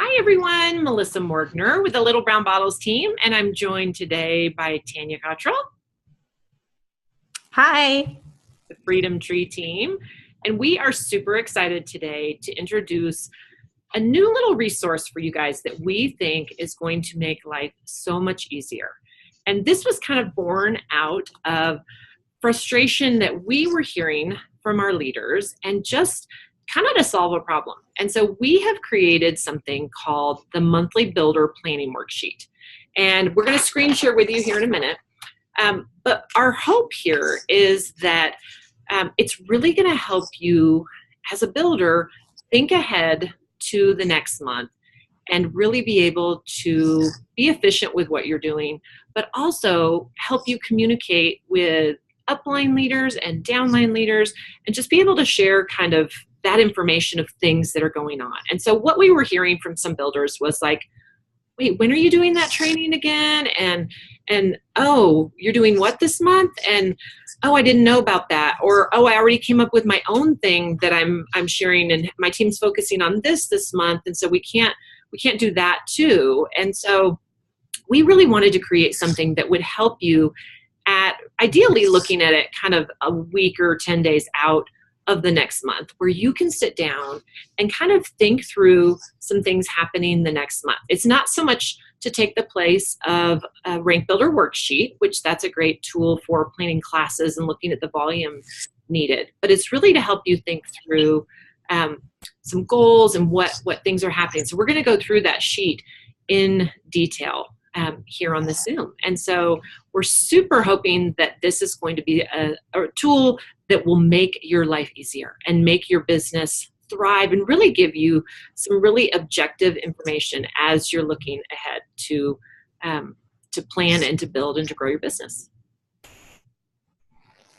Hi everyone, Melissa Morgner with the Little Brown Bottles team, and I'm joined today by Tanya Cottrell, Hi. the Freedom Tree team, and we are super excited today to introduce a new little resource for you guys that we think is going to make life so much easier. And this was kind of born out of frustration that we were hearing from our leaders and just kind of to solve a problem. And so we have created something called the Monthly Builder Planning Worksheet. And we're going to screen share with you here in a minute. But our hope here is that it's really going to help you as a builder think ahead to the next month and really be able to be efficient with what you're doing, but also help you communicate with upline leaders and downline leaders and just be able to share kind of that information of things that are going on. And so what we were hearing from some builders was like, wait, when are you doing that training again? And oh, you're doing what this month? And oh, I didn't know about that. Or oh, I already came up with my own thing that I'm sharing, and my team's focusing on this month, and so we can't do that too. And so we really wanted to create something that would help you at ideally looking at it kind of a week or 10 days out of the next month, where you can sit down and kind of think through some things happening the next month. It's not so much to take the place of a rank builder worksheet, which that's a great tool for planning classes and looking at the volume needed, but it's really to help you think through some goals and what things are happening. So we're going to go through that sheet in detail here on the Zoom. And so we're super hoping that this is going to be a tool that will make your life easier and make your business thrive and really give you some really objective information as you're looking ahead to plan and to build and to grow your business.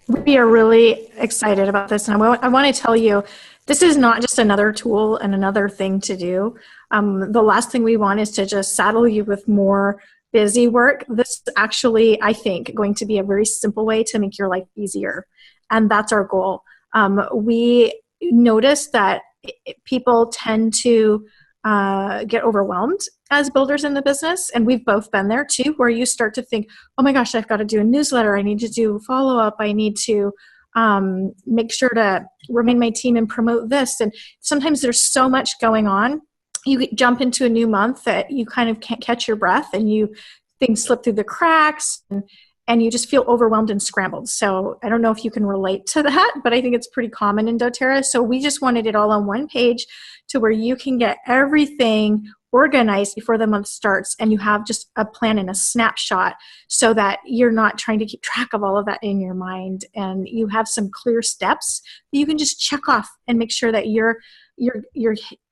We are really excited about this, and I want to tell you, this is not just another tool and another thing to do. The last thing we want is to just saddle you with more busy work. This is actually, I think, going to be a very simple way to make your life easier, and that's our goal. We notice that people tend to get overwhelmed as builders in the business, and we've both been there too, where you start to think, oh my gosh, I've got to do a newsletter, I need to do follow-up, I need to make sure to remind my team and promote this. And sometimes there's so much going on, you jump into a new month that you kind of can't catch your breath, and things slip through the cracks, and you just feel overwhelmed and scrambled. So I don't know if you can relate to that, but I think it's pretty common in doTERRA. So we just wanted it all on one page to where you can get everything organized before the month starts, and you have just a plan and a snapshot so that you're not trying to keep track of all of that in your mind, and you have some clear steps that you can just check off and make sure that you're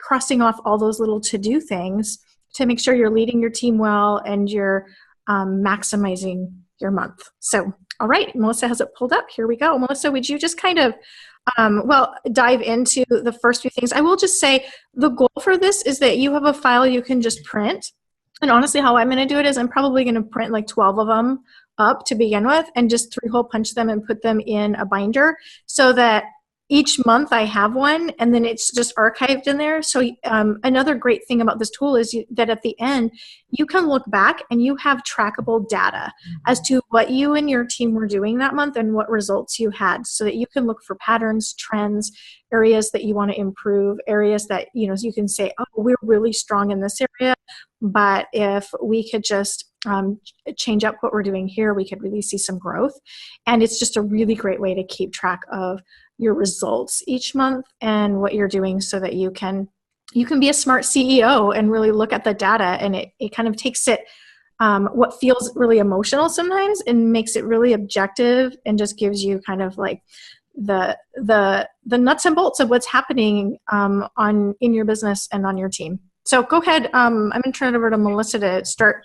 crossing off all those little to-do things to make sure you're leading your team well and you're maximizing your month. So, all right, Melissa has it pulled up. Here we go. Melissa, would you just kind of dive into the first few things? I will just say the goal for this is that you have a file you can just print. And honestly, how I'm going to do it is I'm probably going to print like 12 of them up to begin with and just 3-hole punch them and put them in a binder so that each month I have one, and then it's just archived in there. So another great thing about this tool is that at the end, you can look back and you have trackable data as to what you and your team were doing that month and what results you had, so that you can look for patterns, trends, areas that you want to improve, areas that, you can say, oh, we're really strong in this area, but if we could just change up what we're doing here, we could really see some growth. And it's just a really great way to keep track of your results each month and what you're doing, so that you can be a smart CEO and really look at the data, and it kind of takes it what feels really emotional sometimes and makes it really objective, and just gives you kind of like the nuts and bolts of what's happening in your business and on your team. So go ahead. I'm going to turn it over to Melissa to start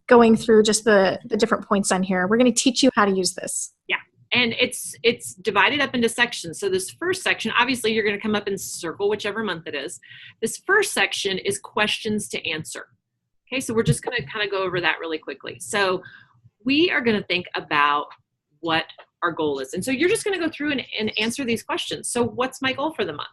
going through just the different points on here. We're going to teach you how to use this. Yeah. And it's divided up into sections. So this first section, obviously you're going to come up and circle whichever month it is. This first section is questions to answer. Okay, so we're just going to kind of go over that really quickly. So we are going to think about what our goal is. And so you're just going to go through and answer these questions. So what's my goal for the month?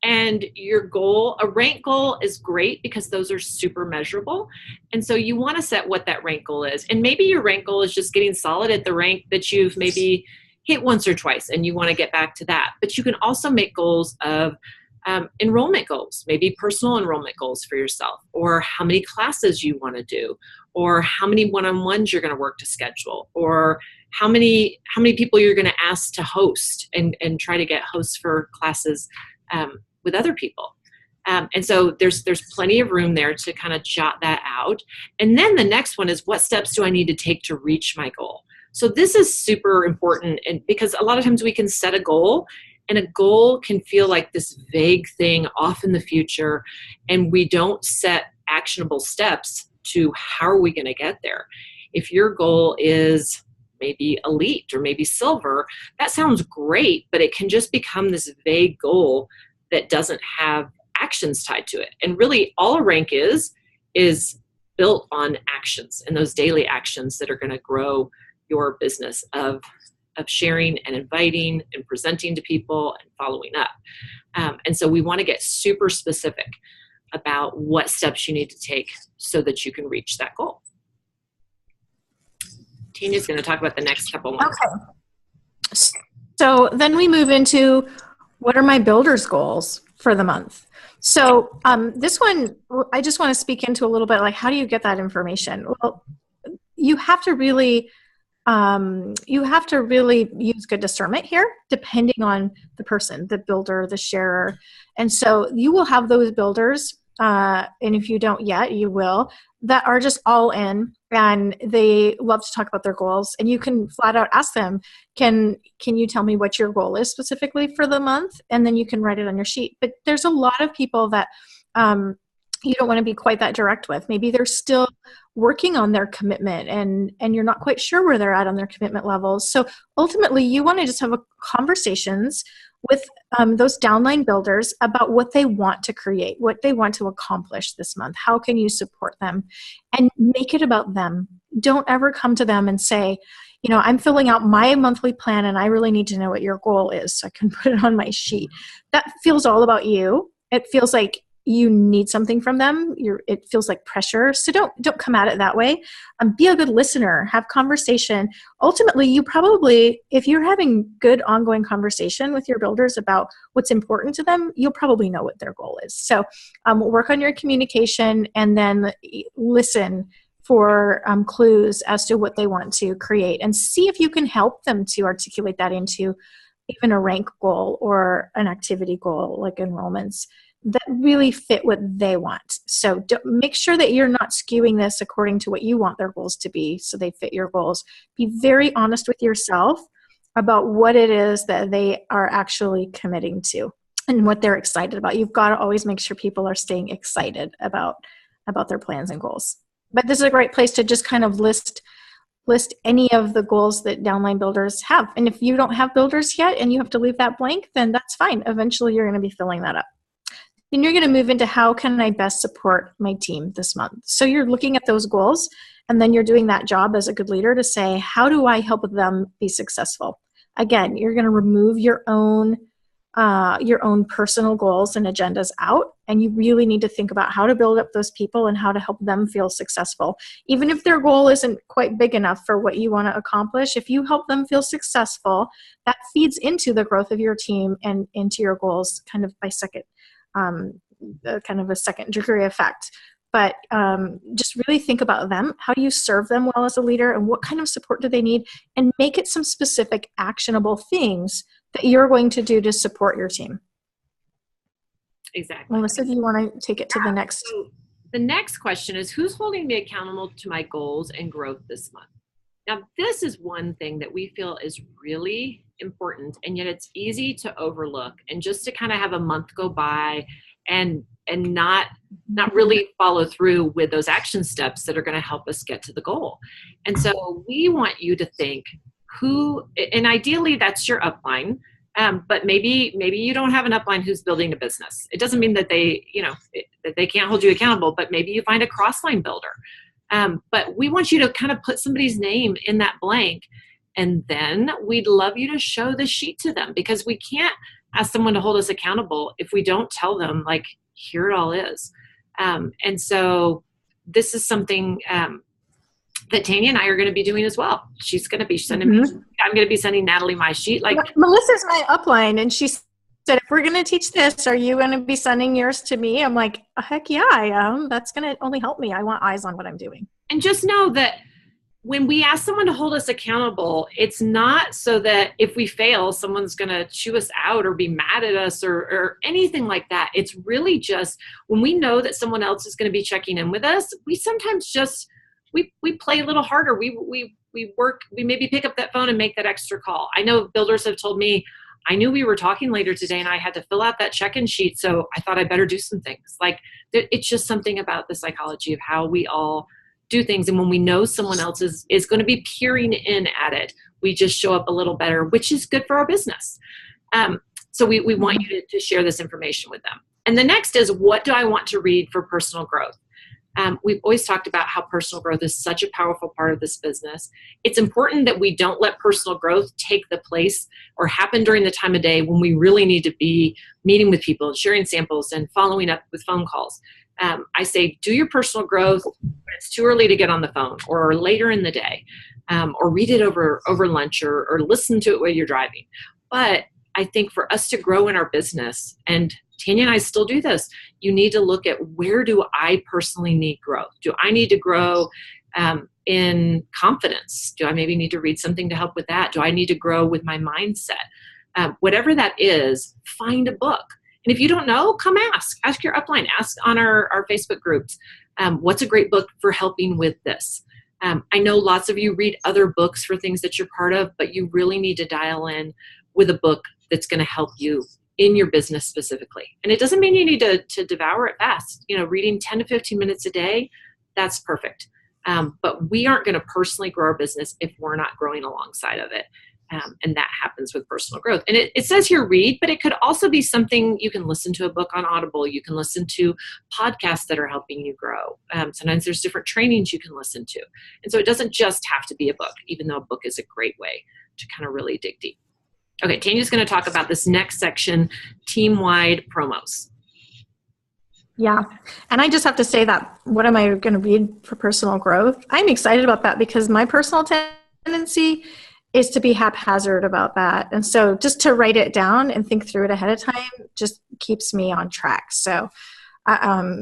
And your goal, a rank goal is great because those are super measurable. And so you want to set what that rank goal is. And maybe your rank goal is just getting solid at the rank that you've maybe hit once or twice and you want to get back to that. But you can also make goals of enrollment goals, maybe personal enrollment goals for yourself, or how many classes you want to do, or how many one-on-ones you're going to work to schedule, or how many people you're going to ask to host and try to get hosts for classes with other people. And so there's plenty of room there to kind of jot that out. And then the next one is, what steps do I need to take to reach my goal? So this is super important, and because a lot of times we can set a goal, and a goal can feel like this vague thing off in the future, and we don't set actionable steps to how are we going to get there. If your goal is maybe elite or maybe silver, that sounds great, but it can just become this vague goal that doesn't have actions tied to it. And really all a rank is built on actions, and those daily actions that are going to grow your business of sharing and inviting and presenting to people and following up. And so we want to get super specific about what steps you need to take so that you can reach that goal. Tina's going to talk about the next couple months. Okay. So then we move into, what are my builders' goals for the month? So this one, I just want to speak into a little bit, like, how do you get that information? Well, you have to really use good discernment here, depending on the person, the builder, the sharer. And so you will have those builders, and if you don't yet, you will, that are just all in, and they love to talk about their goals. And you can flat out ask them, can you tell me what your goal is specifically for the month? And then you can write it on your sheet. But there's a lot of people that you don't want to be quite that direct with. Maybe they're still working on their commitment, and you're not quite sure where they're at on their commitment levels. So ultimately, you want to just have conversations with those downline builders about what they want to create, what they want to accomplish this month. How can you support them? And make it about them. Don't ever come to them and say, I'm filling out my monthly plan and I really need to know what your goal is so I can put it on my sheet. That feels all about you. It feels like you need something from them. It feels like pressure. So don't come at it that way. Be a good listener. Have conversation. Ultimately, you probably, if you're having good ongoing conversation with your builders about what's important to them, you'll probably know what their goal is. So work on your communication, and then listen for clues as to what they want to create, and see if you can help them to articulate that into even a rank goal or an activity goal, like enrollments, that really fit what they want. So make sure that you're not skewing this according to what you want their goals to be, so they fit your goals. Be very honest with yourself about what it is that they are actually committing to and what they're excited about. You've got to always make sure people are staying excited about their plans and goals. But this is a great place to just kind of list any of the goals that downline builders have. And if you don't have builders yet and you have to leave that blank, then that's fine. Eventually you're going to be filling that up. Then you're going to move into, how can I best support my team this month? So you're looking at those goals, and then you're doing that job as a good leader to say, how do I help them be successful? Again, you're going to remove your own personal goals and agendas out, and you really need to think about how to build up those people and how to help them feel successful. Even if their goal isn't quite big enough for what you want to accomplish, if you help them feel successful, that feeds into the growth of your team and into your goals kind of by kind of a second degree effect. But just really think about them. How do you serve them well as a leader, and what kind of support do they need? And make it some specific actionable things that you're going to do to support your team. Exactly. Melissa, do you want to take it to the next? So the next question is, who's holding me accountable to my goals and growth this month? Now, this is one thing that we feel is really important, and yet it's easy to overlook, and just to kind of have a month go by and not really follow through with those action steps that are going to help us get to the goal. And so we want you to think and ideally that's your upline, but maybe you don't have an upline who's building a business. It doesn't mean that that they can't hold you accountable, but maybe you find a cross-line builder. But we want you to kind of put somebody's name in that blank, and then we'd love you to show the sheet to them, because we can't ask someone to hold us accountable if we don't tell them, like, here it all is. And so this is something that Tanya and I are going to be doing as well. She's going to be sending me, I'm going to be sending Natalie my sheet. Like, Melissa's my upline, and she said, if we're going to teach this, are you going to be sending yours to me? I'm like, heck yeah, I am. That's going to only help me. I want eyes on what I'm doing. And just know that when we ask someone to hold us accountable, it's not so that if we fail, someone's going to chew us out or be mad at us or anything like that. It's really just when we know that someone else is going to be checking in with us, we sometimes just, we play a little harder. We work, we maybe pick up that phone and make that extra call. I know builders have told me, I knew we were talking later today and I had to fill out that check-in sheet, so I thought I better do some things. Like, it's just something about the psychology of how we all do things. And when we know someone else is going to be peering in at it, we just show up a little better, which is good for our business. So we want you to share this information with them. And the next is, what do I want to read for personal growth? We've always talked about how personal growth is such a powerful part of this business. It's important that we don't let personal growth take the place or happen during the time of day when we really need to be meeting with people and sharing samples and following up with phone calls. I say, do your personal growth when it's too early to get on the phone or later in the day, or read it over lunch or listen to it while you're driving. But I think for us to grow in our business, and Tanya and I still do this, you need to look at, where do I personally need growth? Do I need to grow in confidence? Do I maybe need to read something to help with that? Do I need to grow with my mindset? Whatever that is, find a book. And if you don't know, come ask your upline, ask on our Facebook groups, what's a great book for helping with this? I know lots of you read other books for things that you're part of, but you really need to dial in with a book that's going to help you in your business specifically. And it doesn't mean you need to devour it fast. Reading 10 to 15 minutes a day, that's perfect. But we aren't going to personally grow our business if we're not growing alongside of it. And that happens with personal growth. And it says here read, but it could also be something you can listen to, a book on Audible. You can listen to podcasts that are helping you grow. Sometimes there's different trainings you can listen to. And so it doesn't just have to be a book, even though a book is a great way to kind of really dig deep. Okay, Tanya's going to talk about this next section, team-wide promos. Yeah. And I just have to say that, what am I going to read for personal growth? I'm excited about that because my personal tendency is to be haphazard about that. And so just to write it down and think through it ahead of time just keeps me on track. So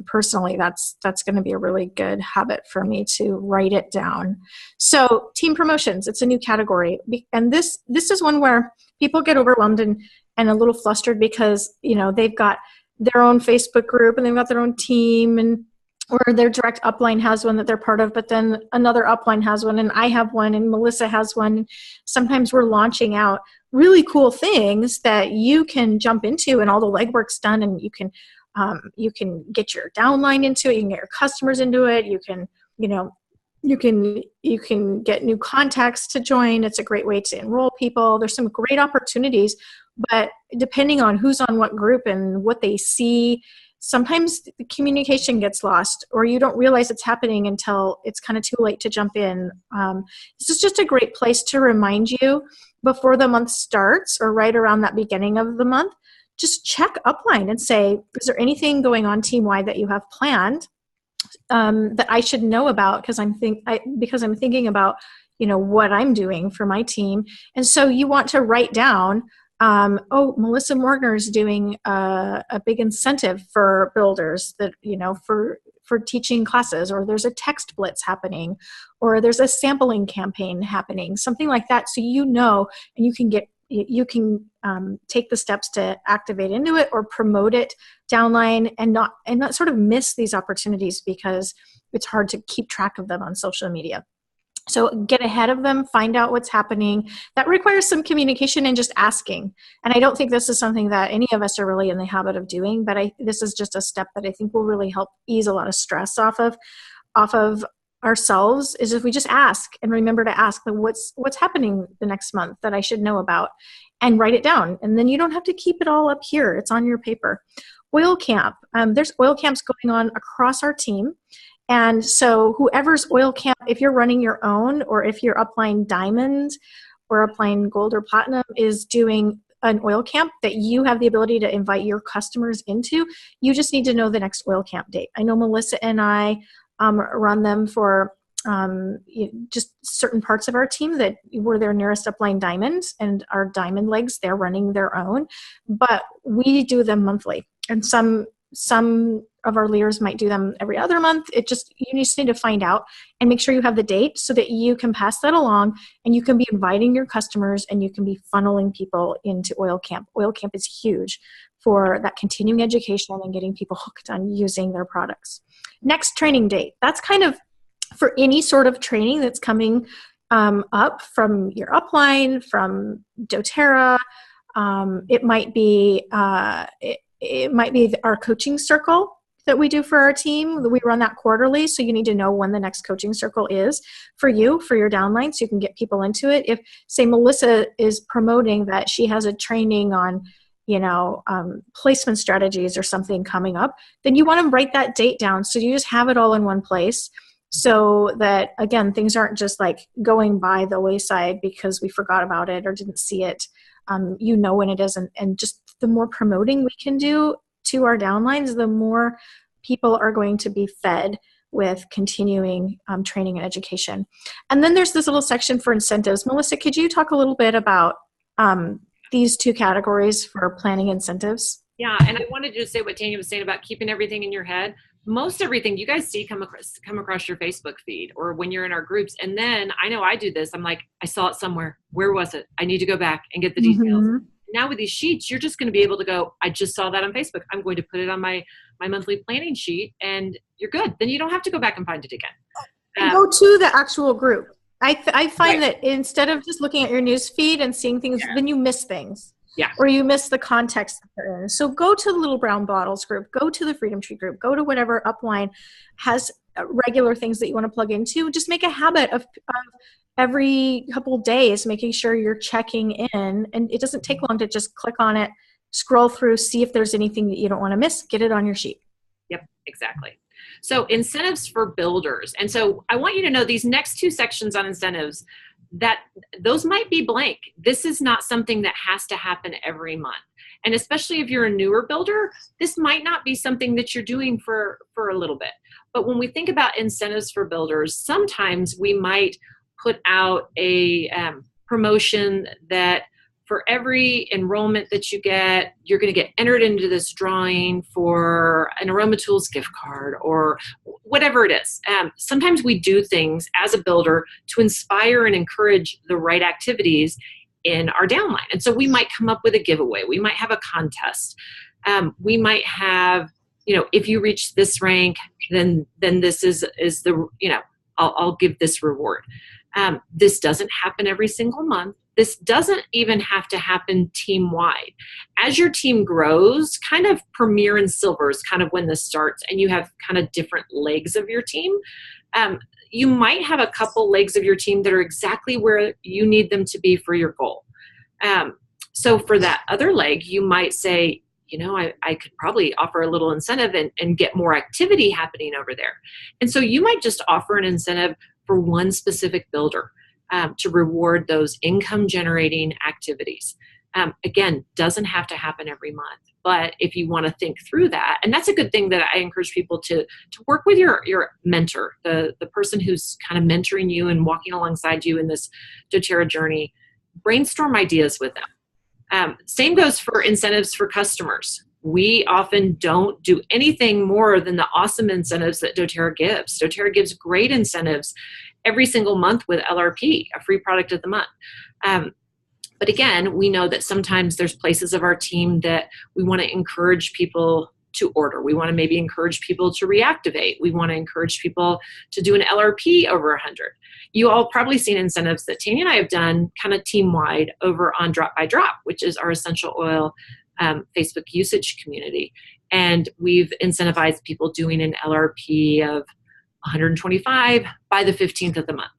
personally, that's going to be a really good habit for me to write it down. So team promotions, it's a new category. And this is one where people get overwhelmed and a little flustered because, they've got their own Facebook group and they've got their own team, or their direct upline has one that they're part of, but then another upline has one, and I have one, and Melissa has one. Sometimes we're launching out really cool things that you can jump into and all the legwork's done, and you can get your downline into it, you can get your customers into it, you can get new contacts to join. It's a great way to enroll people. There's some great opportunities, but depending on who's on what group and what they see, sometimes the communication gets lost, or you don't realize it's happening until it's kind of too late to jump in. This is just a great place to remind you before the month starts, or right around that beginning of the month. Just check upline and say, is there anything going on team-wide that you have planned that I should know about, because I'm thinking about what I'm doing for my team. And so you want to write down, Melissa Morgner is doing a big incentive for builders that, for teaching classes, or there's a text blitz happening, or there's a sampling campaign happening, something like that. So and you can take the steps to activate into it or promote it downline, and not sort of miss these opportunities because it's hard to keep track of them on social media. So get ahead of them, find out what's happening. That requires some communication and just asking. And I don't think this is something that any of us are really in the habit of doing, but this is just a step that I think will really help ease a lot of stress off of ourselves, is if we just ask and remember to ask, what's happening the next month that I should know about, and write it down. And then you don't have to keep it all up here. It's on your paper. Oil camp. There's oil camps going on across our team. And so whoever's oil camp, if you're running your own, or if your upline diamond or upline gold or platinum is doing an oil camp that you have the ability to invite your customers into. You just need to know the next oil camp date. I know Melissa and I run them for just certain parts of our team that were their nearest upline diamonds, and our diamond legs, they're running their own, but we do them monthly. And some of our leaders might do them every other month. You just need to find out and make sure you have the date so that you can pass that along, and you can be inviting your customers, and you can be funneling people into oil camp. Oil camp is huge for that continuing education and getting people hooked on using their products. Next training date. That's kind of for any sort of training that's coming up from your upline, from doTERRA. It might be our coaching circle that we do for our team. We run that quarterly, so you need to know when the next coaching circle is for you, for your downline, so you can get people into it. If, say, Melissa is promoting that she has a training on, placement strategies or something coming up, then you want to write that date down so you just have it all in one place, so that, again, things aren't just like going by the wayside because we forgot about it or didn't see it. When it is, and just the more promoting we can do to our downlines, the more people are going to be fed with continuing training and education. And then there's this little section for incentives. Melissa, could you talk a little bit about these two categories for planning incentives? Yeah, and I wanted to just say what Tanya was saying about keeping everything in your head. Most everything you guys see come across your Facebook feed or when you're in our groups. And then I know I do this. I'm like, I saw it somewhere. Where was it? I need to go back and get the details. Mm-hmm. Now with these sheets, you're just going to be able to go, I just saw that on Facebook. I'm going to put it on my monthly planning sheet, and you're good. Then you don't have to go back and find it again. Go to the actual group. I find that instead of just looking at your news feed and seeing things, then you miss things. Yeah. Or you miss the context that they're in. So go to the Little Brown Bottles group, go to the Freedom Tree group, go to whatever upline has regular things that you want to plug into. Just make a habit of every couple of days making sure you're checking in. And it doesn't take long to just click on it, scroll through, see if there's anything that you don't want to miss, get it on your sheet. Yep, exactly. So incentives for builders. And so I want you to know these next two sections on incentives, that those might be blank. This is not something that has to happen every month. And especially if you're a newer builder, this might not be something that you're doing for a little bit. But when we think about incentives for builders, sometimes we might put out a promotion that for every enrollment that you get, you're going to get entered into this drawing for an Aroma Tools gift card or whatever it is. Sometimes we do things as a builder to inspire and encourage the right activities in our downline. And so we might come up with a giveaway. We might have a contest. We might have, if you reach this rank, then this is the, I'll give this reward. This doesn't happen every single month. This doesn't even have to happen team-wide. As your team grows, kind of Premier and Silver is kind of when this starts, and you have kind of different legs of your team. You might have a couple legs of your team that are exactly where you need them to be for your goal. So for that other leg, you might say, I could probably offer a little incentive and get more activity happening over there. And so you might just offer an incentive for one specific builder. To reward those income generating activities. Again, doesn't have to happen every month, but if you want to think through that, and that's a good thing that I encourage people to work with your mentor, the person who's kind of mentoring you and walking alongside you in this doTERRA journey, brainstorm ideas with them. Same goes for incentives for customers. We often don't do anything more than the awesome incentives that doTERRA gives. doTERRA gives great incentives every single month with LRP, a free product of the month. But again, we know that sometimes there's places of our team that we want to encourage people to order. We want to maybe encourage people to reactivate. We want to encourage people to do an LRP over 100. You all probably seen incentives that Tanya and I have done kind of team-wide over on Drop by Drop, which is our essential oil Facebook usage community. And we've incentivized people doing an LRP of 125 by the 15th of the month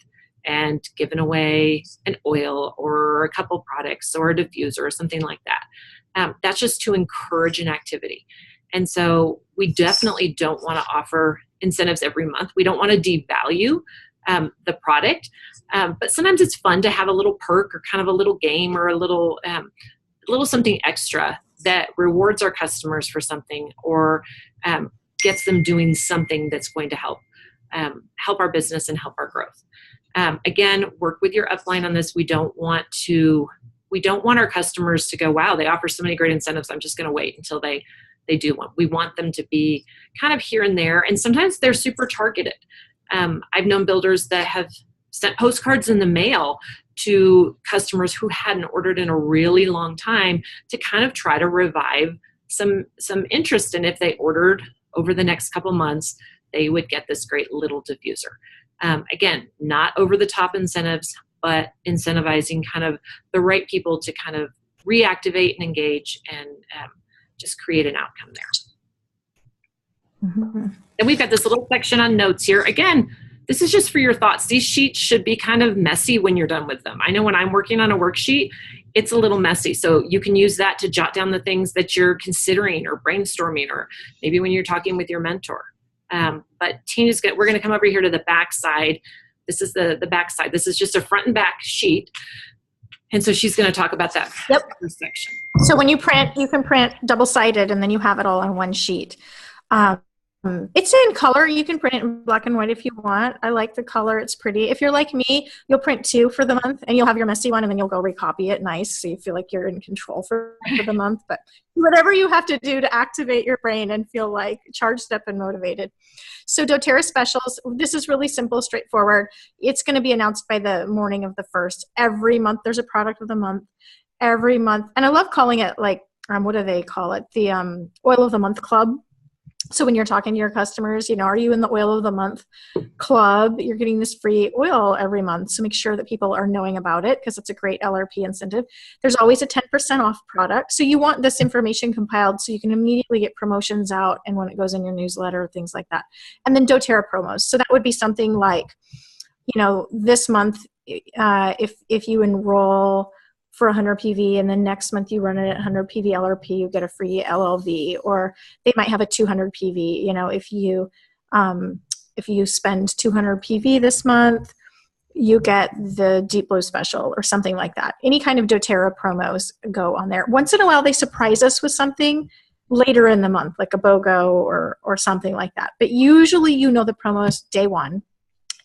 and given away an oil or a couple products or a diffuser or something like that. That's just to encourage an activity. And so we definitely don't want to offer incentives every month. We don't want to devalue the product, but sometimes it's fun to have a little perk or kind of a little game or a little little something extra that rewards our customers for something, or gets them doing something that's going to help our business and help our growth. Again, work with your upline on this. We don't want our customers to go, wow, they offer so many great incentives, I'm just going to wait until they do one. We want them to be kind of here and there, and sometimes they're super targeted. I've known builders that have sent postcards in the mail to customers who hadn't ordered in a really long time to kind of try to revive some interest. And if they ordered over the next couple months, they would get this great little diffuser. Again, not over the top incentives, but incentivizing kind of the right people to kind of reactivate and engage and just create an outcome there. Mm-hmm. And we've got this little section on notes here. Again, this is just for your thoughts. These sheets should be kind of messy when you're done with them. I know when I'm working on a worksheet, it's a little messy. So you can use that to jot down the things that you're considering or brainstorming, or maybe when you're talking with your mentor. But Tina's we're going to come over here to the back side. This is the back side. This is just a front and back sheet. And so she's going to talk about that section. So when you print, you can print double-sided, and then you have it all on one sheet. It's in color. You can print it in black and white if you want. I like the color. It's pretty. If you're like me, you'll print 2 for the month, and you'll have your messy one, and then you'll go recopy it nice, so you feel like you're in control for the month. But whatever you have to do to activate your brain and feel like charged up and motivated. So doTERRA specials, this is really simple, straightforward. It's going to be announced by the morning of the 1st. Every month there's a product of the month. Every month. And I love calling it like, what do they call it? The Oil of the Month Club. So when you're talking to your customers, are you in the Oil of the Month club? You're getting this free oil every month. So make sure that people are knowing about it, because it's a great LRP incentive. There's always a 10% off product. So you want this information compiled so you can immediately get promotions out, and when it goes in your newsletter, things like that. And then doTERRA promos. So that would be something like, this month, if you enroll for 100 PV, and then next month you run it at 100 PV LRP, you get a free LLV, or they might have a 200 PV. If you spend 200 PV this month, you get the Deep Blue special or something like that. Any kind of doTERRA promos go on there. Once in a while, they surprise us with something later in the month, like a BOGO or something like that. But usually, the promos day one,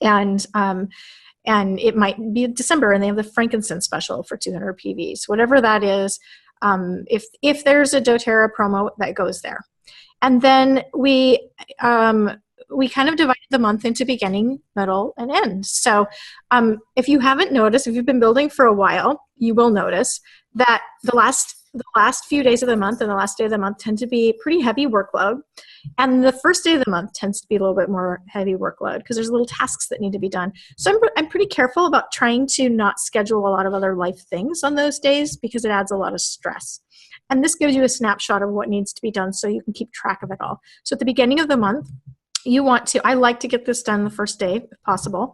and it might be December, and they have the frankincense special for 200 PVs. Whatever that is, if there's a doTERRA promo, that goes there. And then we kind of divided the month into beginning, middle, and end. So if you haven't noticed, if you've been building for a while, you will notice that the last few days of the month and the last day of the month tend to be pretty heavy workload. And the first day of the month tends to be a little bit more heavy workload, because there's little tasks that need to be done. So I'm pretty careful about trying to not schedule a lot of other life things on those days, because it adds a lot of stress. And this gives you a snapshot of what needs to be done so you can keep track of it all. So at the beginning of the month, I like to get this done the first day if possible.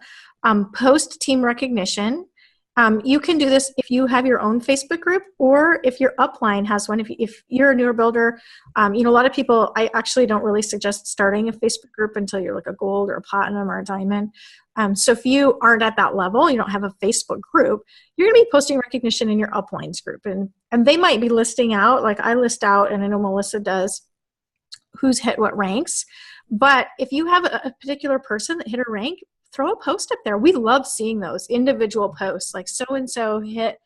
Post team recognition. You can do this if you have your own Facebook group, or if your upline has one. If you're a newer builder, a lot of people, I actually don't really suggest starting a Facebook group until you're like a gold or a platinum or a diamond. So if you aren't at that level, you don't have a Facebook group, you're going to be posting recognition in your uplines group. And they might be listing out, like I list out, and I know Melissa does, who's hit what ranks. But if you have a particular person that hit a rank, throw a post up there. We love seeing those individual posts, like so-and-so hit,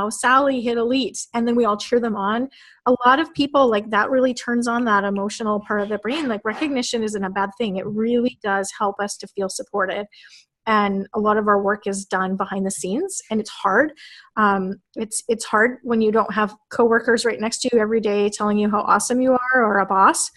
Sally hit elite, and then we all cheer them on. A lot of people, like, that really turns on that emotional part of the brain. Like, recognition isn't a bad thing. It really does help us to feel supported. And a lot of our work is done behind the scenes, and it's hard. It's hard when you don't have coworkers right next to you every day telling you how awesome you are, or a boss.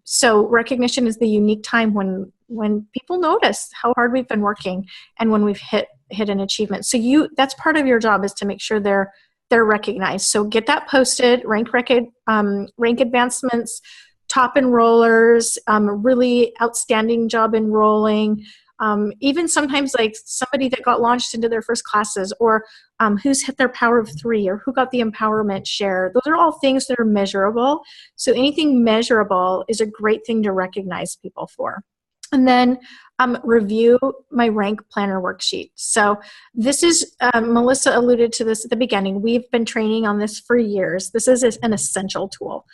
So recognition is the unique time when people notice how hard we've been working, and when we've hit an achievement. So that's part of your job, is to make sure they're recognized. So get that posted, rank advancements, top enrollers, really outstanding job enrolling. Even sometimes like somebody that got launched into their first classes, or who's hit their power of 3, or who got the empowerment share. Those are all things that are measurable. So anything measurable is a great thing to recognize people for. And then review my rank planner worksheet. So this is, Melissa alluded to this at the beginning. We've been training on this for years. This is an essential tool.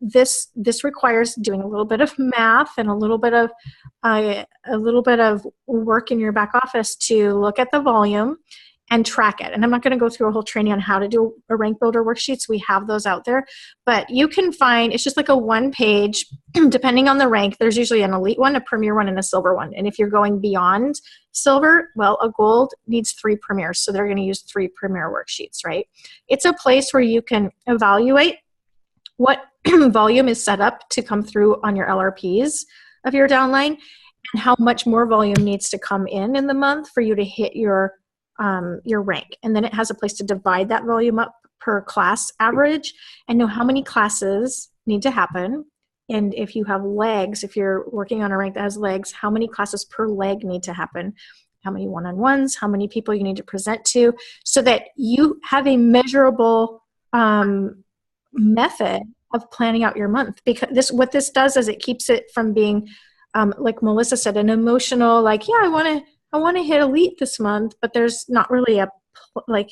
This requires doing a little bit of math and a little bit of work in your back office to look at the volume and track it. And I'm not going to go through a whole training on how to do a rank builder worksheets. We have those out there, but you can find, it's just like a one page, depending on the rank. There's usually an elite one, a premier one, and a silver one. And if you're going beyond silver, well, a gold needs 3 premiers. So they're going to use 3 premier worksheets, right? It's a place where you can evaluate what volume is set up to come through on your LRPs of your downline and how much more volume needs to come in the month for you to hit your rank. And then it has a place to divide that volume up per class average and know how many classes need to happen. And if you have legs, if you're working on a rank that has legs, how many classes per leg need to happen? How many one-on-ones, how many people you need to present to, so that you have a measurable method of planning out your month. Because what this does is it keeps it from being, like Melissa said, an emotional, like, yeah, I want to hit elite this month, but there's not really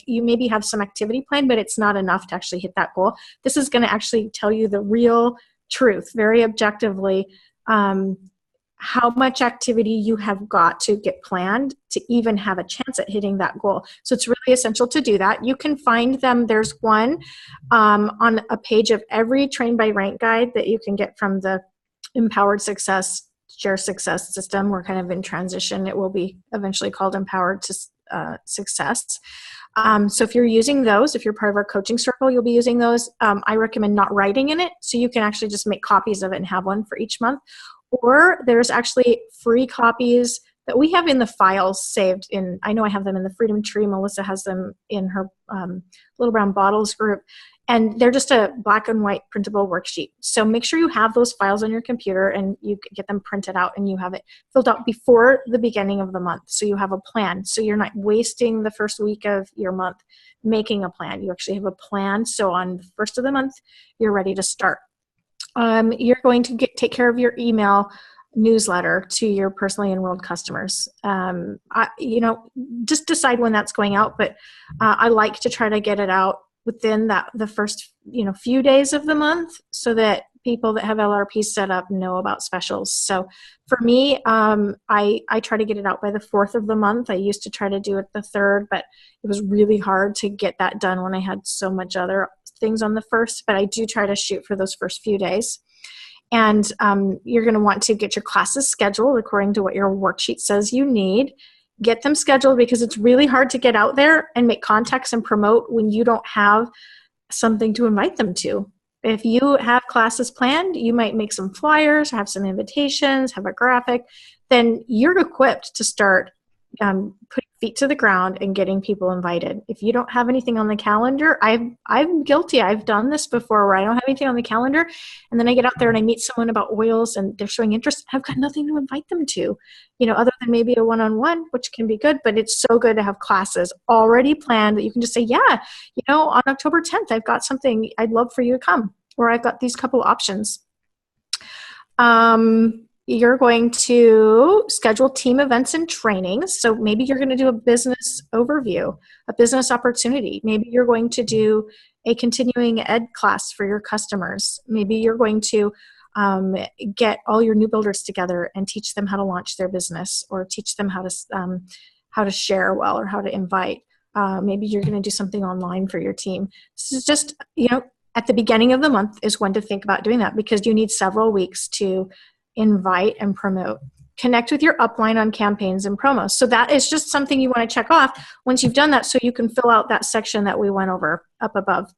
you maybe have some activity plan, but it's not enough to actually hit that goal. This is going to actually tell you the real truth, very objectively, how much activity you have got to get planned to even have a chance at hitting that goal. So it's really essential to do that. You can find them. There's one on a page of every Train by Rank guide that you can get from the Empowered Success Share Success system. We're kind of in transition. It will be eventually called Empowered Success. So if you're using those, if you're part of our coaching circle, you'll be using those. I recommend not writing in it, so you can actually just make copies of it and have one for each month. Or there's actually free copies that we have in the files saved in, I know I have them in the Freedom Tree. Melissa has them in her Little Brown Bottles group. And they're just a black and white printable worksheet. So make sure you have those files on your computer and you get them printed out and you have it filled out before the beginning of the month. So you have a plan. So you're not wasting the first week of your month making a plan. You actually have a plan. So on the first of the month, you're ready to start. You're going to take care of your email newsletter to your personally enrolled customers. Just decide when that's going out, but I like to try to get it out within the first few days of the month, so that people that have LRPs set up know about specials. So for me, I try to get it out by the 4th of the month. I used to try to do it the 3rd, but it was really hard to get that done when I had so much other things on the 1st, but I do try to shoot for those first few days. And you're going to want to get your classes scheduled according to what your worksheet says you need. Get them scheduled, because it's really hard to get out there and make contacts and promote when you don't have something to invite them to. If you have classes planned, you might make some flyers, have some invitations, have a graphic, then you're equipped to start putting feet to the ground and getting people invited. If you don't have anything on the calendar, I'm guilty. I've done this before where I don't have anything on the calendar, and then I get out there and I meet someone about oils and they're showing interest. I've got nothing to invite them to, other than maybe a one-on-one, which can be good, but it's so good to have classes already planned that you can just say, yeah, on October 10th, I've got something I'd love for you to come, or I've got these couple options. You're going to schedule team events and trainings. So maybe you're going to do a business overview, a business opportunity. Maybe you're going to do a continuing ed class for your customers. Maybe you're going to get all your new builders together and teach them how to launch their business, or teach them how to share well, or how to invite. Maybe you're going to do something online for your team. This is just, at the beginning of the month is when to think about doing that, because you need several weeks to invite and promote. Connect with your upline on campaigns and promos. So that is just something you want to check off once you've done that, so you can fill out that section that we went over up above.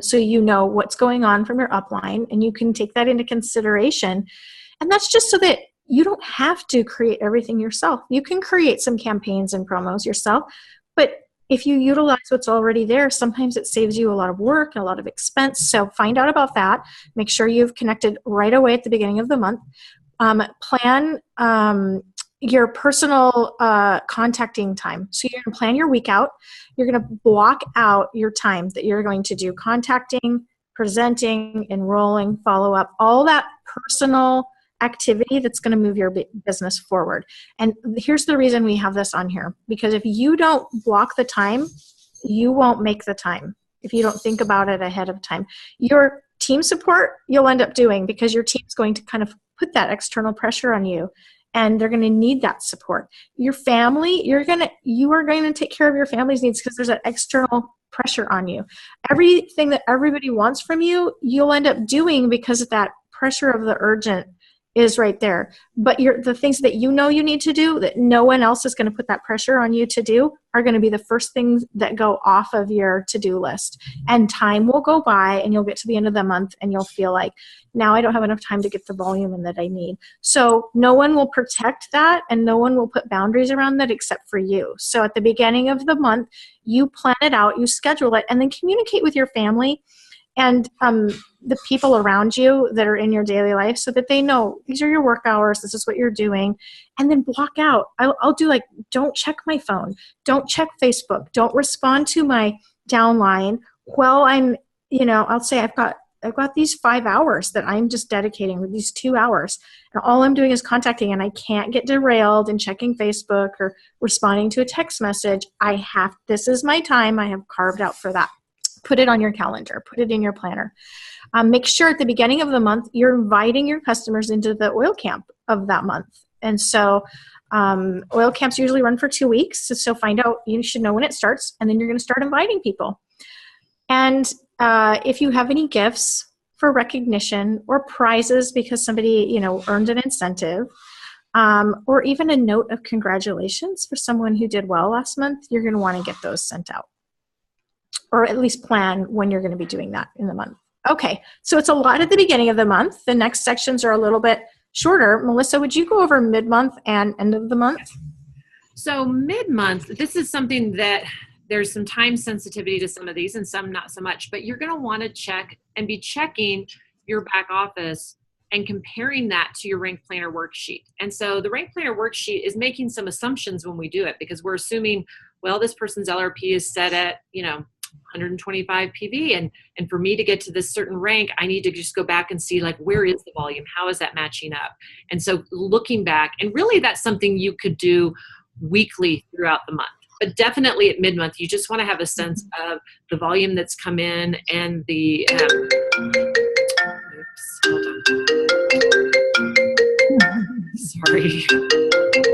So you know what's going on from your upline, and you can take that into consideration. And that's just so that you don't have to create everything yourself. You can create some campaigns and promos yourself, but if you utilize what's already there, sometimes it saves you a lot of work and a lot of expense. So find out about that. Make sure you've connected right away at the beginning of the month. Plan your personal contacting time. So you're going to plan your week out. You're going to block out your time that you're going to do contacting, presenting, enrolling, follow-up, all that personal activity that's going to move your business forward. And here's the reason we have this on here, because if you don't block the time, you won't make the time. If you don't think about it ahead of time, your team support you'll end up doing, because your team's going to kind of put that external pressure on you, and they're going to need that support. Your family, you are going to take care of your family's needs, because there's that external pressure on you. Everything that everybody wants from you, you'll end up doing, because of that pressure of the urgent is right there. But the things that you know you need to do, that no one else is going to put that pressure on you to do, are going to be the first things that go off of your to-do list. And time will go by, and you'll get to the end of the month and you'll feel like, now I don't have enough time to get the volume in that I need. So no one will protect that, and no one will put boundaries around that except for you. So at the beginning of the month, you plan it out, you schedule it, and then communicate with your family and the people around you that are in your daily life, so that they know these are your work hours, this is what you're doing. And then block out. I'll do like, don't check my phone, don't check Facebook, don't respond to my downline while I'm, I'll say I've got these 5 hours that I'm just dedicating, with these 2 hours, and all I'm doing is contacting, and I can't get derailed in checking Facebook or responding to a text message. This is my time I have carved out for that. Put it on your calendar, put it in your planner. Make sure at the beginning of the month, you're inviting your customers into the oil camp of that month. And so oil camps usually run for 2 weeks. So find out, you should know when it starts, and then you're going to start inviting people. And if you have any gifts for recognition or prizes because somebody, earned an incentive, or even a note of congratulations for someone who did well last month, you're going to want to get those sent out, or at least plan when you're going to be doing that in the month. Okay, so it's a lot at the beginning of the month. The next sections are a little bit shorter. Melissa, would you go over mid-month and end of the month? So mid-month, this is something that there's some time sensitivity to some of these and some not so much, but you're going to want to check and be checking your back office and comparing that to your Rank Planner worksheet. And so the Rank Planner worksheet is making some assumptions when we do it, because we're assuming, well, this person's LRP is set at, 125 PV. And for me to get to this certain rank, I need to just go back and see, like, where is the volume? How is that matching up? And so looking back, and really that's something you could do weekly throughout the month. But definitely at mid-month, you just want to have a sense of the volume that's come in and the, oops, hold on. Sorry.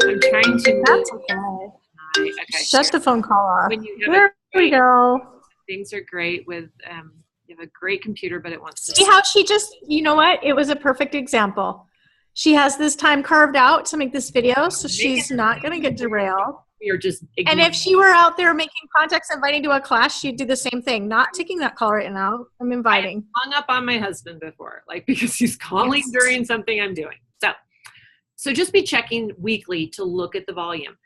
I'm trying to. That's okay. Okay. Shut the phone call off. When you have there we go. Things are great with, you have a great computer, but it wants to. See how she just, you know what? It was a perfect example. She has this time carved out to make this video, so she's not going to get derailed. We are just ignoring. And if she were out there making contacts, inviting to a class, she'd do the same thing. Not taking that call right now. I'm inviting. I hung up on my husband before, because he's calling during something I'm doing. So just be checking weekly to look at the volume.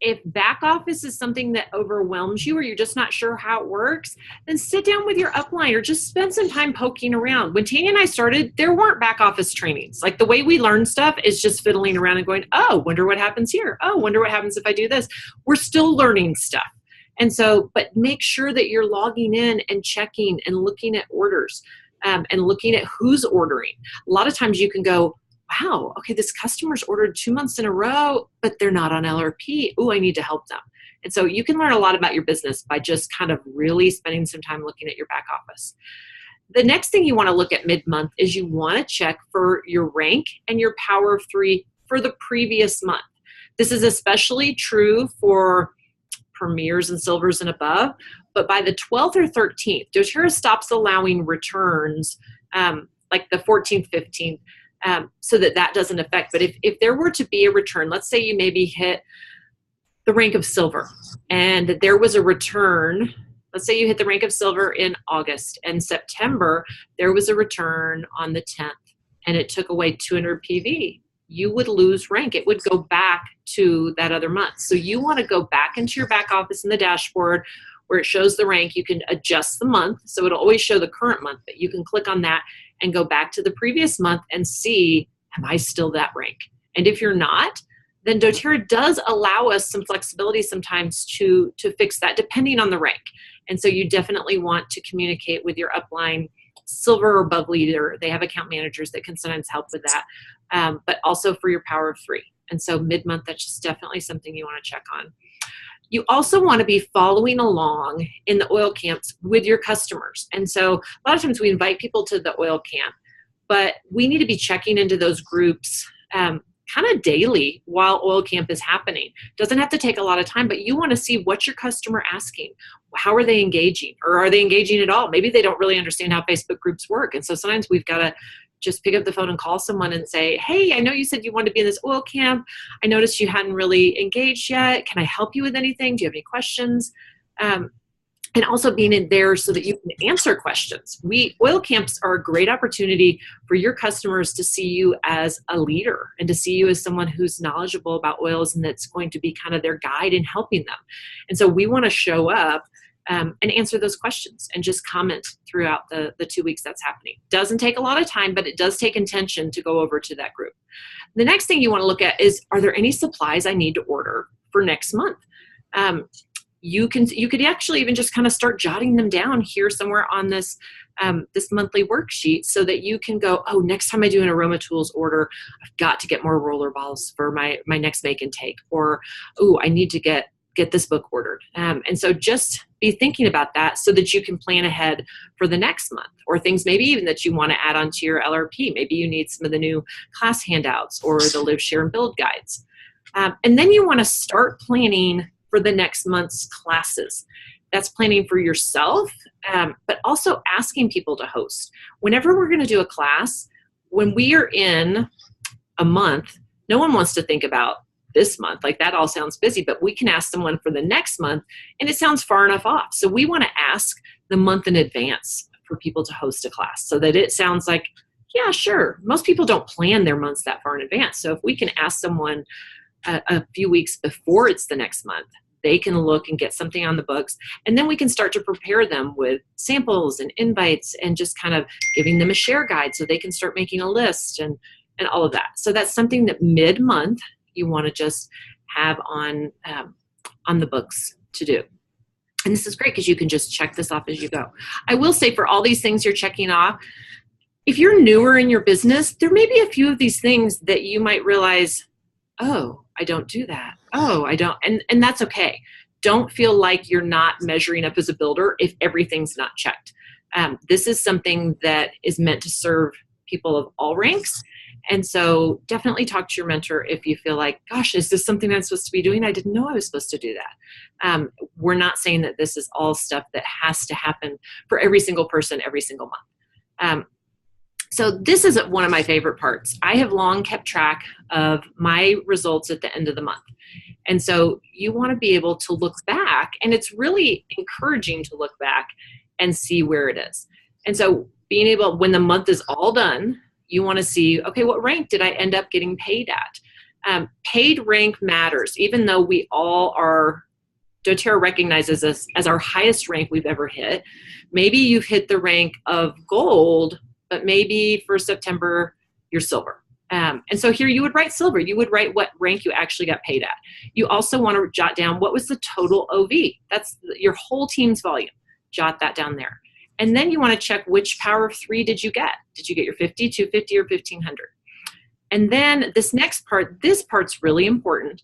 If back office is something that overwhelms you, or you're just not sure how it works, then sit down with your upline or just spend some time poking around. When Tanya and I started, there weren't back office trainings. Like, the way we learn stuff is just fiddling around and going, oh, wonder what happens here. Oh, wonder what happens if I do this. We're still learning stuff. And so, but make sure that you're logging in and checking and looking at orders and looking at who's ordering. A lot of times you can go, wow, okay, this customer's ordered 2 months in a row, but they're not on LRP. Ooh, I need to help them. And so you can learn a lot about your business by just kind of really spending some time looking at your back office. The next thing you want to look at mid-month is you want to check for your rank and your power of 3 for the previous month. This is especially true for premiers and silvers and above, but by the 12th or 13th, doTERRA stops allowing returns, like the 14th, 15th, so that doesn't affect. But if there were to be a return, let's say you maybe hit the rank of silver and there was a return, let's say you hit the rank of silver in August, and September there was a return on the 10th and it took away 200 PV, you would lose rank. It would go back to that other month. So you want to go back into your back office in the dashboard where it shows the rank. You can adjust the month, so it'll always show the current month, but you can click on that and go back to the previous month and see, am I still that rank? And if you're not, then doTERRA does allow us some flexibility sometimes to fix that depending on the rank. And so you definitely want to communicate with your upline silver or above leader, they have account managers that can sometimes help with that, but also for your power of 3. And so mid-month, that's just definitely something you want to check on. You also want to be following along in the oil camps with your customers. And so a lot of times we invite people to the oil camp, but we need to be checking into those groups kind of daily while oil camp is happening. Doesn't have to take a lot of time, but you want to see what's your customer asking. How are they engaging, or are they engaging at all? Maybe they don't really understand how Facebook groups work. And so sometimes we've got to just pick up the phone and call someone and say, hey, I know you said you wanted to be in this oil camp. I noticed you hadn't really engaged yet. Can I help you with anything? Do you have any questions? And also being in there so that you can answer questions. Oil camps are a great opportunity for your customers to see you as a leader and to see you as someone who's knowledgeable about oils and that's going to be kind of their guide in helping them. And so we want to show up and answer those questions and just comment throughout the 2 weeks that's happening. Doesn't take a lot of time, but it does take intention to go over to that group. The next thing you want to look at is, are there any supplies I need to order for next month? You could actually even just kind of start jotting them down here somewhere on this this monthly worksheet, so that you can go, oh, next time I do an aroma tools order, I've got to get more roller balls for my next make and take, or oh, I need to get this book ordered. And so just be thinking about that so that you can plan ahead for the next month, or things maybe even that you want to add onto your LRP. Maybe you need some of the new class handouts or the Live, Share, and Build guides. And then you want to start planning for the next month's classes. That's planning for yourself, but also asking people to host. Whenever we're going to do a class, when we are in a month, no one wants to think about this month. Like, that all sounds busy, but we can ask someone for the next month and it sounds far enough off. So we want to ask the month in advance for people to host a class so that it sounds like, yeah, sure. Most people don't plan their months that far in advance. So if we can ask someone a few weeks before it's the next month, they can look and get something on the books, and then we can start to prepare them with samples and invites and just kind of giving them a share guide so they can start making a list and all of that. So that's something that mid-month you want to just have on the books to do. And this is great because you can just check this off as you go. I will say, for all these things you're checking off, if you're newer in your business, there may be a few of these things that you might realize, oh, I don't do that. Oh, I don't. And that's okay. Don't feel like you're not measuring up as a builder if everything's not checked. This is something that is meant to serve people of all ranks. And so definitely talk to your mentor if you feel like, gosh, is this something I'm supposed to be doing? I didn't know I was supposed to do that. We're not saying that this is all stuff that has to happen for every single person every single month. So this is one of my favorite parts. I have long kept track of my results at the end of the month. And so you want to be able to look back, and it's really encouraging to look back and see where it is. And so being able, when the month is all done, you want to see, okay, what rank did I end up getting paid at? Paid rank matters, even though we all are, doTERRA recognizes us as our highest rank we've ever hit. Maybe you've hit the rank of gold, but maybe for September, you're silver. And so here you would write silver. You would write what rank you actually got paid at. You also want to jot down what was the total OV. That's your whole team's volume. Jot that down there. And then you want to check which power of 3 did you get. Did you get your 50, 250, or 1500? And then this next part, this part's really important.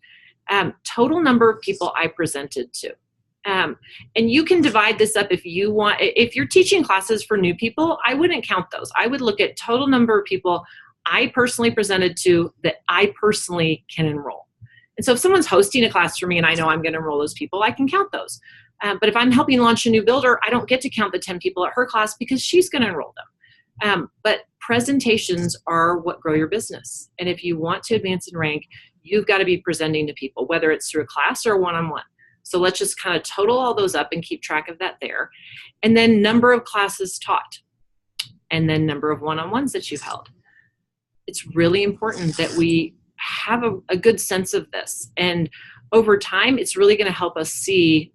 Total number of people I presented to. And you can divide this up if you want. If you're teaching classes for new people, I wouldn't count those. I would look at total number of people I personally presented to that I personally can enroll. And so if someone's hosting a class for me and I know I'm going to enroll those people, I can count those. But if I'm helping launch a new builder, I don't get to count the 10 people at her class because she's going to enroll them. But presentations are what grow your business. And if you want to advance in rank, you've got to be presenting to people, whether it's through a class or a one-on-one. So let's just kind of total all those up and keep track of that there. And then number of classes taught, and then number of one-on-ones that you've held. It's really important that we have a good sense of this. And over time, it's really going to help us see,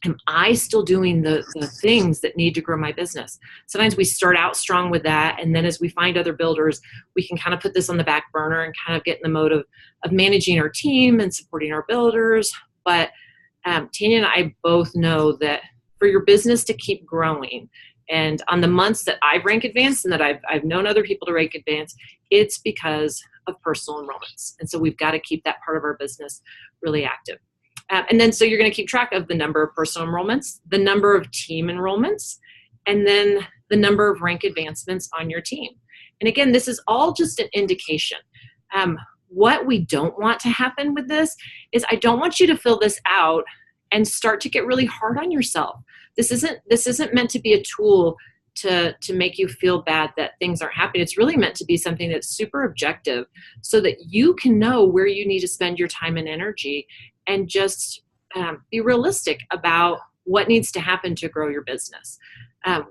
am I still doing the things that need to grow my business? Sometimes we start out strong with that, and then as we find other builders, we can kind of put this on the back burner and kind of get in the mode of managing our team and supporting our builders. But Tanya and I both know that for your business to keep growing, And on the months that I've rank advanced and that I've known other people to rank advance, it's because of personal enrollments. And so we've got to keep that part of our business really active. And then so you're going to keep track of the number of personal enrollments, the number of team enrollments, and then the number of rank advancements on your team. And again, this is all just an indication. What we don't want to happen with this is I don't want you to fill this out and start to get really hard on yourself. This isn't meant to be a tool to make you feel bad that things aren't happening. It's really meant to be something that's super objective so that you can know where you need to spend your time and energy and just be realistic about what needs to happen to grow your business.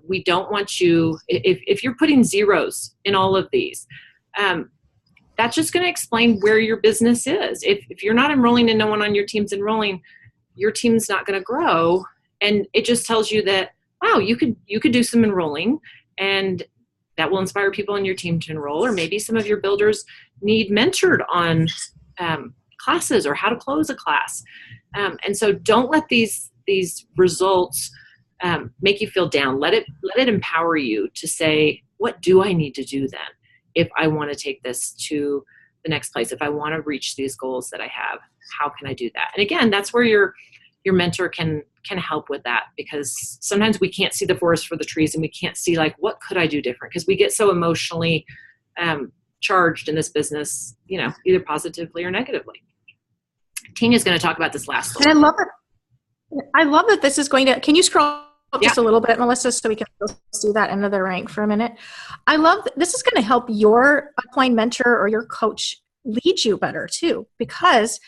We don't want you, if you're putting zeros in all of these, that's just going to explain where your business is. If you're not enrolling and no one on your team's enrolling, your team's not going to grow. And it just tells you that, wow, you could do some enrolling and that will inspire people on your team to enroll. Or maybe some of your builders need mentored on classes or how to close a class. And so don't let these results make you feel down. Let it empower you to say, what do I need to do then if I want to take this to the next place? If I want to reach these goals that I have, how can I do that? And again, that's where your mentor can help with that, because sometimes we can't see the forest for the trees and we can't see like, what could I do different? Because we get so emotionally charged in this business, either positively or negatively. Tania's going to talk about this last one. And I love that this is going to, can you scroll up just a little bit, Melissa, so we can do that end of the rank for a minute? I love that this is going to help your upline mentor or your coach lead you better too, because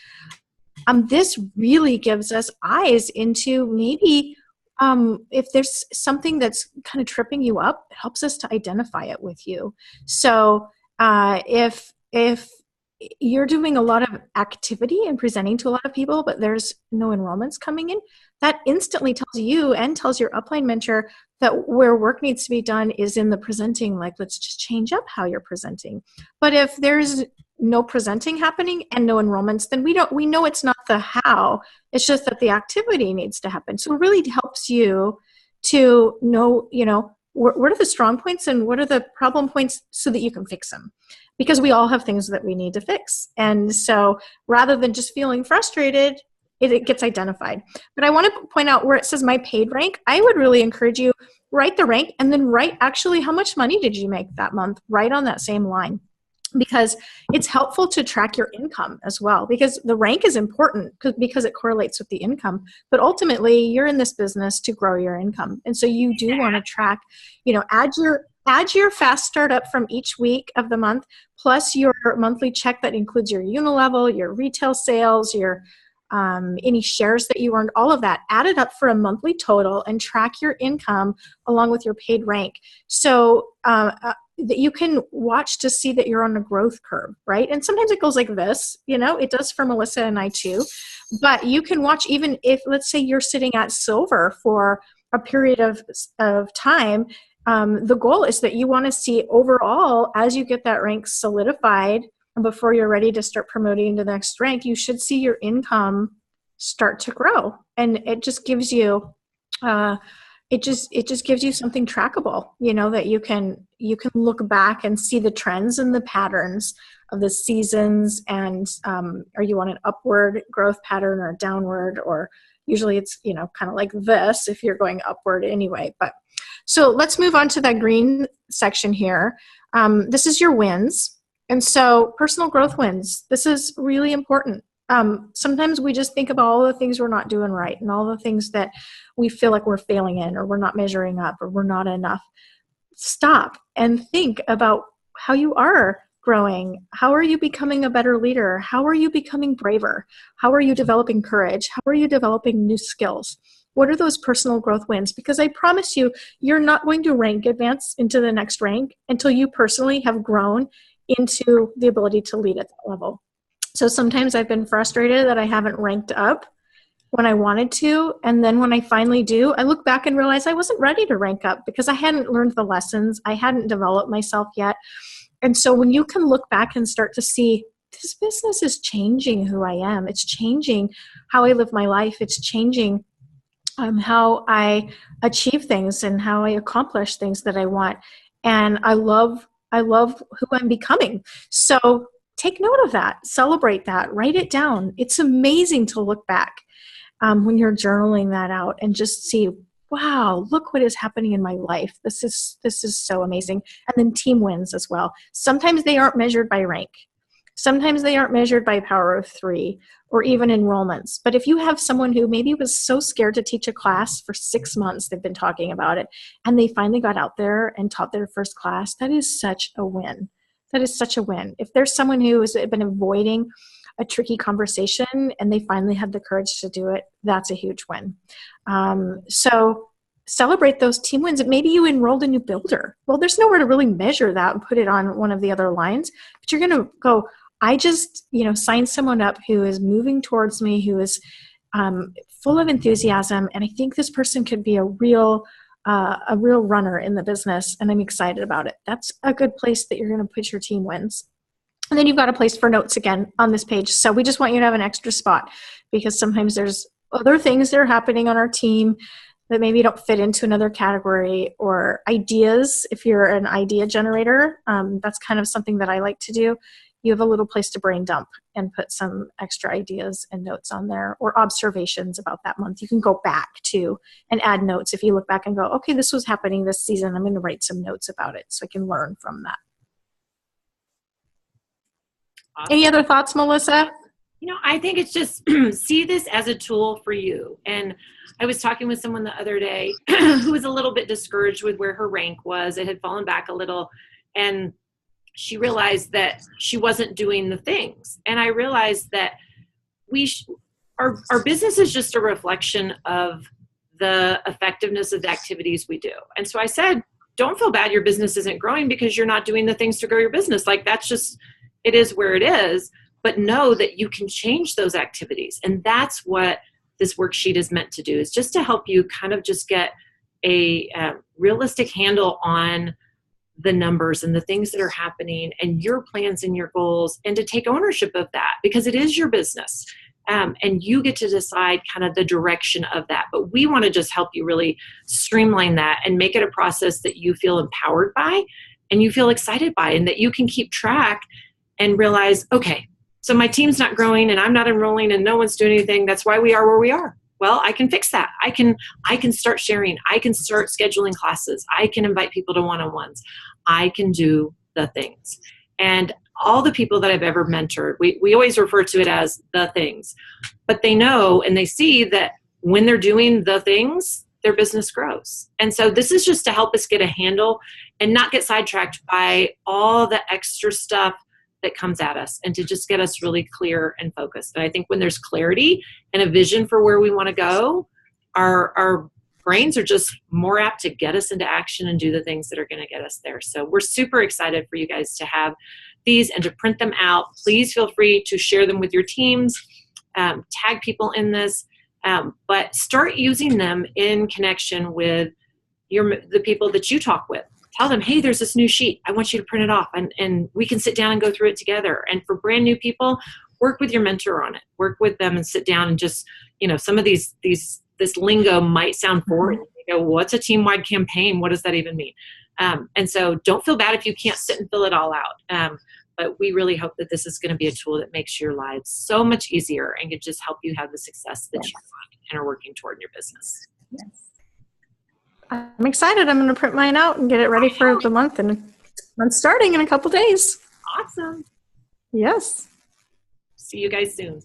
this really gives us eyes into maybe if there's something that's kind of tripping you up, it helps us to identify it with you. So if you're doing a lot of activity and presenting to a lot of people, but there's no enrollments coming in, that instantly tells you and tells your upline mentor that where work needs to be done is in the presenting. Like, let's just change up how you're presenting. But if there's no presenting happening and no enrollments, then we know it's not the how. It's just that the activity needs to happen. So it really helps you to know, what are the strong points and what are the problem points so that you can fix them. Because we all have things that we need to fix. And so rather than just feeling frustrated, it gets identified. But I want to point out where it says my paid rank, I would really encourage you, write the rank and then write actually how much money did you make that month, right on that same line. Because it's helpful to track your income as well, because the rank is important because it correlates with the income. But ultimately, you're in this business to grow your income. And so you do want to track, add your fast start up from each week of the month, plus your monthly check that includes your unilevel, your retail sales, your any shares that you earned, all of that. Add it up for a monthly total and track your income along with your paid rank. So that you can watch to see that you're on a growth curve, right? And sometimes it goes like this, it does for Melissa and I too. But you can watch, even if, let's say you're sitting at silver for a period of time, the goal is that you want to see overall, as you get that rank solidified and before you're ready to start promoting to the next rank, you should see your income start to grow. And it just gives you, it just gives you something trackable, that you can look back and see the trends and the patterns of the seasons. And are you on an upward growth pattern or a downward, or usually it's, kind of like this if you're going upward anyway. But so let's move on to that green section here. This is your wins. And so personal growth wins. This is really important. Sometimes we just think about all the things we're not doing right and all the things that we feel like we're failing in, or we're not measuring up, or we're not enough. Stop and think about how you are growing. How are you becoming a better leader? How are you becoming braver? How are you developing courage? How are you developing new skills? What are those personal growth wins? Because I promise you, you're not going to rank advance into the next rank until you personally have grown into the ability to lead at that level. So sometimes I've been frustrated that I haven't ranked up when I wanted to. And then when I finally do, I look back and realize I wasn't ready to rank up because I hadn't learned the lessons. I hadn't developed myself yet. And so when you can look back and start to see, this business is changing who I am. It's changing how I live my life. It's changing how I achieve things and how I accomplish things that I want. And I love who I'm becoming. So take note of that, celebrate that, write it down. It's amazing to look back when you're journaling that out and just see, wow, look what is happening in my life. This is so amazing. And then team wins as well. Sometimes they aren't measured by rank. Sometimes they aren't measured by power of 3 or even enrollments. But if you have someone who maybe was so scared to teach a class for 6 months, they've been talking about it, and they finally got out there and taught their first class, that is such a win. That is such a win. If there's someone who has been avoiding a tricky conversation and they finally had the courage to do it, that's a huge win. So celebrate those team wins. Maybe you enrolled a new builder. Well, there's nowhere to really measure that and put it on one of the other lines, but you're going to go, I just, signed someone up who is moving towards me, who is full of enthusiasm, and I think this person could be a real runner in the business, and I'm excited about it. That's a good place that you're going to put your team wins. And then you've got a place for notes again on this page. So we just want you to have an extra spot because sometimes there's other things that are happening on our team that maybe don't fit into another category, or ideas. If you're an idea generator, that's kind of something that I like to do. You have a little place to brain dump and put some extra ideas and notes on there, or observations about that month. You can go back to and add notes. If you look back and go, okay, this was happening this season, I'm going to write some notes about it so I can learn from that. Awesome. Any other thoughts, Melissa? I think it's just see this as a tool for you. And I was talking with someone the other day who was a little bit discouraged with where her rank was. It had fallen back a little, and she realized that she wasn't doing the things. And I realized that our business is just a reflection of the effectiveness of the activities we do. And so I said, don't feel bad your business isn't growing because you're not doing the things to grow your business. Like, that's just, it is where it is. But know that you can change those activities. And that's what this worksheet is meant to do, is just to help you kind of just get a realistic handle on the numbers and the things that are happening and your plans and your goals, and to take ownership of that because it is your business. And you get to decide kind of the direction of that. But we want to just help you really streamline that and make it a process that you feel empowered by and you feel excited by, and that you can keep track and realize, okay, so my team's not growing and I'm not enrolling and no one's doing anything. That's why we are where we are. Well, I can fix that. I can start sharing. I can start scheduling classes. I can invite people to one-on-ones. I can do the things. And all the people that I've ever mentored, we always refer to it as the things, but they know and they see that when they're doing the things, their business grows. And so this is just to help us get a handle and not get sidetracked by all the extra stuff that comes at us, and to just get us really clear and focused. And I think when there's clarity and a vision for where we want to go, our brains are just more apt to get us into action and do the things that are going to get us there. So we're super excited for you guys to have these and to print them out. Please feel free to share them with your teams, tag people in this, but start using them in connection with the people that you talk with. Tell them, hey, there's this new sheet. I want you to print it off, and we can sit down and go through it together. And for brand new people, work with your mentor on it. Work with them and sit down and just, some of this lingo might sound foreign. You go, what's a team-wide campaign? What does that even mean? And so don't feel bad if you can't sit and fill it all out. But we really hope that this is going to be a tool that makes your lives so much easier and can just help you have the success that you want and are working toward in your business. Yes. I'm excited. I'm going to print mine out and get it ready for the month, and I'm starting in a couple days. Awesome. Yes. See you guys soon.